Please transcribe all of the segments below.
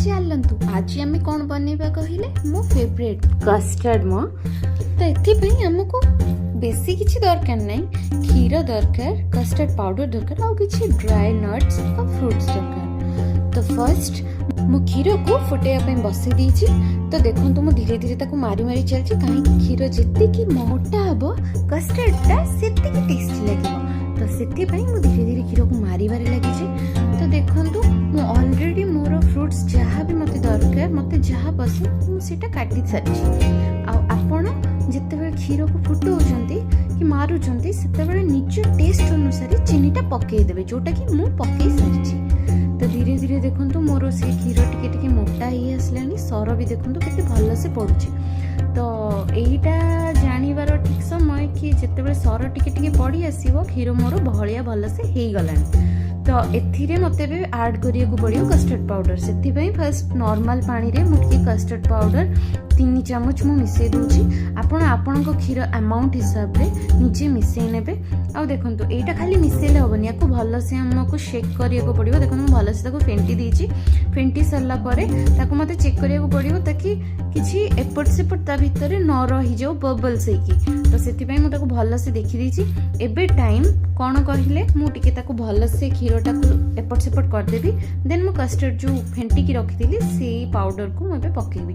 चलतु आज आम कौन बनवा कहले मो फेवरेट कस्टर्ड मो तो एथि आमको बेसी किसी दरकार नहीं क्षीर दरकार कस्टर्ड पाउडर दरकार और किसी ड्राई नट्स और फ्रूट्स दरकार। तो फर्स्ट मु क्षीर को फुटाइवाई बसई देछि। तो देखो तो धीरे धीरे मारी मारी चलछि कहीं क्षीर जी मोटा हम कस्टर्डटा से टेस्टी लगे। तो से धीरे धीरे क्षीर को मारे लगी। तो देखो मु ऑलरेडी मोर फ्रूट्स जहाँ भी मत दरकार मत जहाँ पसंद मुझे काटी सारी। आपण जिते क्षीर को फुटाऊँच कि मारुंट से निज टेस्ट अनुसार चीनीटा पकईदेवे जोटा कि मु पकई सारी। तो धीरे धीरे देखो मोर से क्षीर टिके मोटा ही आसलानी सर भी देखो के भल से पड़ुଛି। तो यहीटा जानिबार ठीक समय कि जिते सर टिके पड़ी आसो क्षीर मोर बहलिया भल से हो गलानी। तो एथिरे मते भी ऐड करिया को पड़ियो कस्टर्ड पाउडर। से फर्स्ट नॉर्मल पानी रे मुठिए कस्टर्ड पाउडर 3 चामच मु मिसई दूची। आपण आपणको क्षीर अमाउंट हिसाब रे निजे मिसई नेबे। आ देखंतु एटा खाली मिसेले होबनी याको भल से हमको शेक करिया को पड़ियो। देखो मु भल से ताको फेंटी दीची। फेंटी सरला परे ताको मते चेक करिया को पड़ियो ताकि किछि एपट सेपट ता भितरे न रही जाऊ बबल्स हेकी। तो सेति पई मु ताको भल से देखि दीची। एबे टाइम कोन कहिले मु टिके ताको भल से क्षीरटा को एपट सेपट कर देबी। देन मु कस्टर्ड जो फेंटी की रखिथिली से पाउडर को मु एबे पकेबी।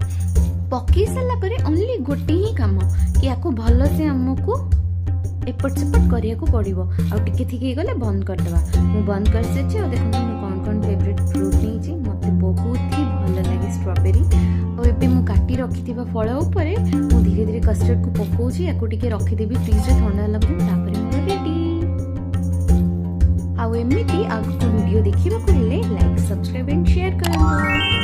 पकई सारा पर ओनली गोटे ही काम कि आपको भल से आमको एपट सेपट करिया को पड़िबो। आ टिके थिके गले बंद कर देबा। मु बंद कर सेछि। आ देखो मु कोन कोन फेवरेट फ्रूट नहीं छी मते बहुत ही भल लागे स्ट्रॉबेरी। और एबे मु काटी रखिथिबा फळ ऊपर मु धीरे धीरे कस्टर्ड को पकोछि। याको टिके रखि देबी फ्रिज रे ठंडा होला पर तापर मु रेडी। आ एमिति आगु वीडियो देखिबा को हेले लाइक सब्सक्राइब एंड शेयर करंतु।